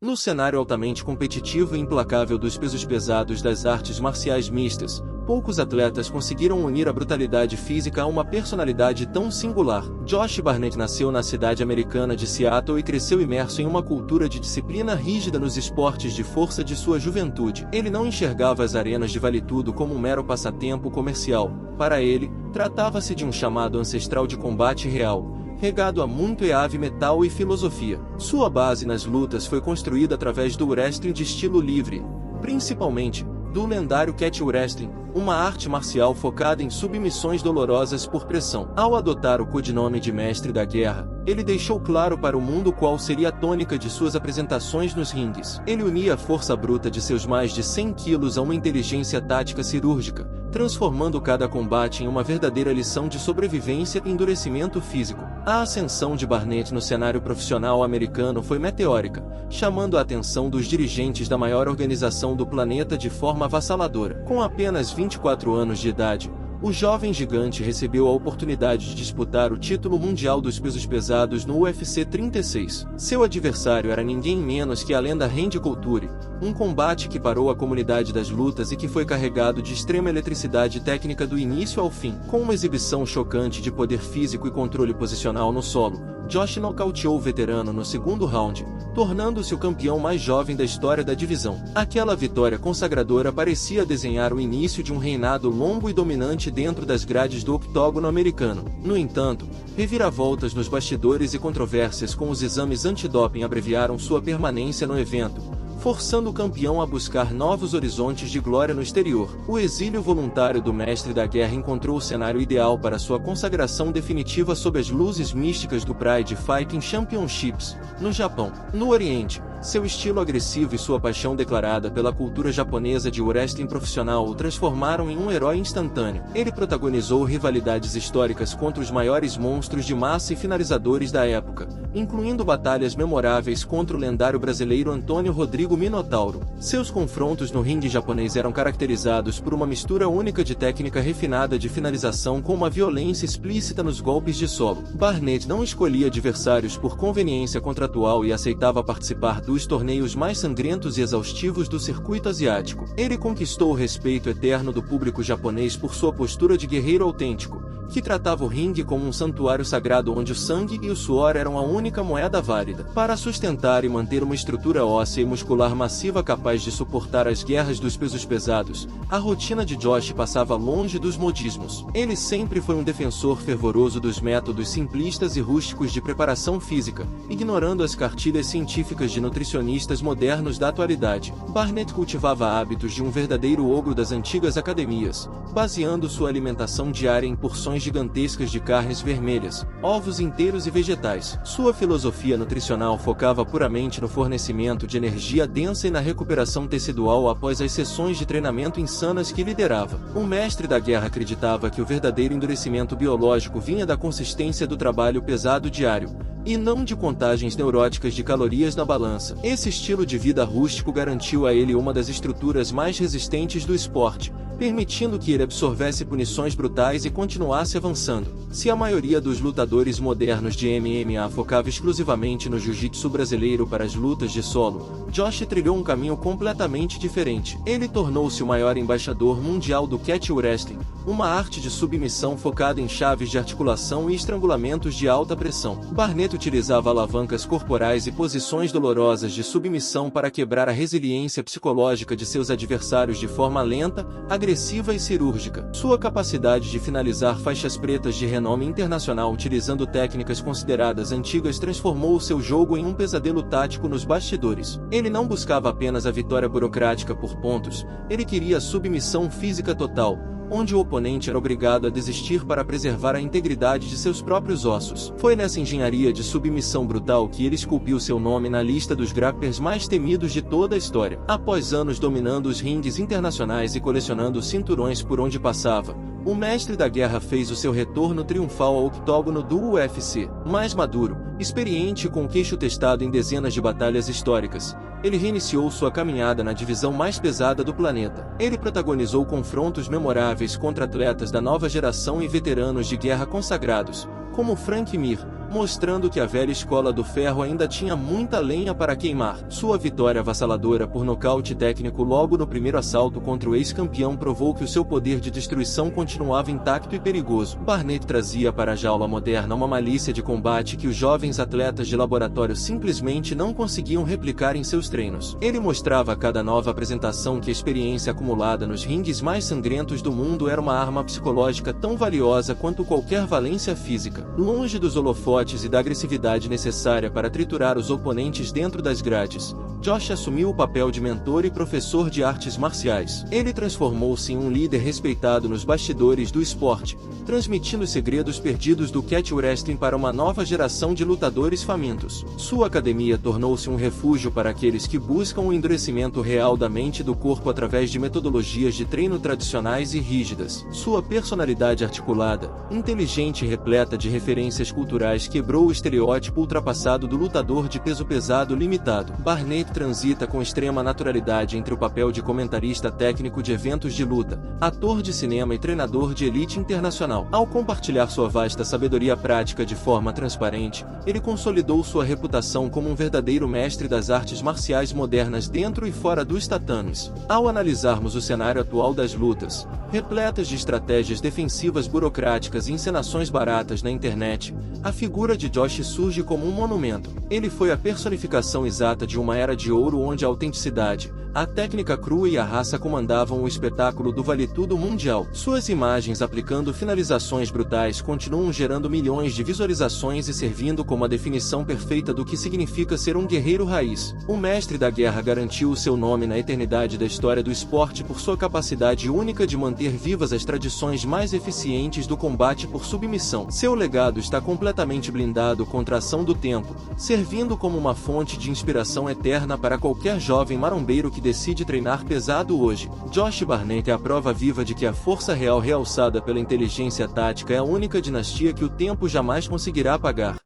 No cenário altamente competitivo e implacável dos pesos pesados das artes marciais mistas, poucos atletas conseguiram unir a brutalidade física a uma personalidade tão singular. Josh Barnett nasceu na cidade americana de Seattle e cresceu imerso em uma cultura de disciplina rígida nos esportes de força de sua juventude. Ele não enxergava as arenas de vale-tudo como um mero passatempo comercial. Para ele, tratava-se de um chamado ancestral de combate real, regado a muito heavy metal e filosofia. Sua base nas lutas foi construída através do wrestling de estilo livre, principalmente do lendário catch wrestling, uma arte marcial focada em submissões dolorosas por pressão. Ao adotar o codinome de Mestre da Guerra, ele deixou claro para o mundo qual seria a tônica de suas apresentações nos ringues. Ele unia a força bruta de seus mais de 100 quilos a uma inteligência tática cirúrgica, transformando cada combate em uma verdadeira lição de sobrevivência e endurecimento físico. A ascensão de Barnett no cenário profissional americano foi meteórica, chamando a atenção dos dirigentes da maior organização do planeta de forma avassaladora. Com apenas 24 anos de idade, o jovem gigante recebeu a oportunidade de disputar o título mundial dos pesos pesados no UFC 36. Seu adversário era ninguém menos que a lenda Randy Couture, um combate que parou a comunidade das lutas e que foi carregado de extrema eletricidade técnica do início ao fim. Com uma exibição chocante de poder físico e controle posicional no solo, Josh nocauteou o veterano no segundo round, tornando-se o campeão mais jovem da história da divisão. Aquela vitória consagradora parecia desenhar o início de um reinado longo e dominante dentro das grades do octógono americano. No entanto, reviravoltas nos bastidores e controvérsias com os exames antidoping abreviaram sua permanência no evento, forçando o campeão a buscar novos horizontes de glória no exterior. O exílio voluntário do Mestre da Guerra encontrou o cenário ideal para sua consagração definitiva sob as luzes místicas do Pride Fighting Championships, no Japão. No Oriente, seu estilo agressivo e sua paixão declarada pela cultura japonesa de wrestling profissional o transformaram em um herói instantâneo. Ele protagonizou rivalidades históricas contra os maiores monstros de massa e finalizadores da época, incluindo batalhas memoráveis contra o lendário brasileiro Antônio Rodrigo Minotauro. Seus confrontos no ringue japonês eram caracterizados por uma mistura única de técnica refinada de finalização com uma violência explícita nos golpes de solo. Barnett não escolhia adversários por conveniência contratual e aceitava participar dos torneios mais sangrentos e exaustivos do circuito asiático. Ele conquistou o respeito eterno do público japonês por sua postura de guerreiro autêntico, que tratava o ringue como um santuário sagrado onde o sangue e o suor eram a única moeda válida. Para sustentar e manter uma estrutura óssea e muscular massiva capaz de suportar as guerras dos pesos pesados, a rotina de Josh passava longe dos modismos. Ele sempre foi um defensor fervoroso dos métodos simplistas e rústicos de preparação física, ignorando as cartilhas científicas de nutricionistas modernos da atualidade. Barnett cultivava hábitos de um verdadeiro ogro das antigas academias, baseando sua alimentação diária em porções gigantescas de carnes vermelhas, ovos inteiros e vegetais. Sua filosofia nutricional focava puramente no fornecimento de energia densa e na recuperação tecidual após as sessões de treinamento insanas que liderava. O Mestre da Guerra acreditava que o verdadeiro endurecimento biológico vinha da consistência do trabalho pesado diário, e não de contagens neuróticas de calorias na balança. Esse estilo de vida rústico garantiu a ele uma das estruturas mais resistentes do esporte, permitindo que ele absorvesse punições brutais e continuasse avançando. Se a maioria dos lutadores modernos de MMA focava exclusivamente no jiu-jitsu brasileiro para as lutas de solo, Josh trilhou um caminho completamente diferente. Ele tornou-se o maior embaixador mundial do catch wrestling, uma arte de submissão focada em chaves de articulação e estrangulamentos de alta pressão. Barnett utilizava alavancas corporais e posições dolorosas de submissão para quebrar a resiliência psicológica de seus adversários de forma lenta, agressiva e cirúrgica. Sua capacidade de finalizar faixas pretas de renome internacional utilizando técnicas consideradas antigas transformou o seu jogo em um pesadelo tático nos bastidores. Ele não buscava apenas a vitória burocrática por pontos, ele queria a submissão física total, onde o oponente era obrigado a desistir para preservar a integridade de seus próprios ossos. Foi nessa engenharia de submissão brutal que ele esculpiu seu nome na lista dos grapplers mais temidos de toda a história. Após anos dominando os ringues internacionais e colecionando cinturões por onde passava, o Mestre da Guerra fez o seu retorno triunfal ao octógono do UFC. Mais maduro, experiente e com o queixo testado em dezenas de batalhas históricas, ele reiniciou sua caminhada na divisão mais pesada do planeta. Ele protagonizou confrontos memoráveis contra atletas da nova geração e veteranos de guerra consagrados, como Frank Mir, mostrando que a velha escola do ferro ainda tinha muita lenha para queimar. Sua vitória avassaladora por nocaute técnico logo no primeiro assalto contra o ex-campeão provou que o seu poder de destruição continuava intacto e perigoso. Barnett trazia para a jaula moderna uma malícia de combate que os jovens atletas de laboratório simplesmente não conseguiam replicar em seus treinos. Ele mostrava a cada nova apresentação que a experiência acumulada nos ringues mais sangrentos do mundo era uma arma psicológica tão valiosa quanto qualquer valência física. Longe dos holofotes e da agressividade necessária para triturar os oponentes dentro das grades, Josh assumiu o papel de mentor e professor de artes marciais. Ele transformou-se em um líder respeitado nos bastidores do esporte, transmitindo os segredos perdidos do catch wrestling para uma nova geração de lutadores famintos. Sua academia tornou-se um refúgio para aqueles que buscam o endurecimento real da mente e do corpo através de metodologias de treino tradicionais e rígidas. Sua personalidade articulada, inteligente e repleta de referências culturais quebrou o estereótipo ultrapassado do lutador de peso pesado limitado. Barnett transita com extrema naturalidade entre o papel de comentarista técnico de eventos de luta, ator de cinema e treinador de elite internacional. Ao compartilhar sua vasta sabedoria prática de forma transparente, ele consolidou sua reputação como um verdadeiro mestre das artes marciais modernas dentro e fora dos tatames. Ao analisarmos o cenário atual das lutas, repletas de estratégias defensivas burocráticas e encenações baratas na internet, a figura de Josh surge como um monumento. Ele foi a personificação exata de uma era de ouro onde a autenticidade, a técnica crua e a raça comandavam o espetáculo do vale-tudo mundial. Suas imagens aplicando finalizações brutais continuam gerando milhões de visualizações e servindo como a definição perfeita do que significa ser um guerreiro raiz. O mestre da guerra garantiu o seu nome na eternidade da história do esporte por sua capacidade única de manter vivas as tradições mais eficientes do combate por submissão. Seu legado está completamente blindado contra a ação do tempo, servindo como uma fonte de inspiração eterna para qualquer jovem marombeiro que decide treinar pesado hoje. Josh Barnett é a prova viva de que a força real realçada pela inteligência tática é a única dinastia que o tempo jamais conseguirá apagar.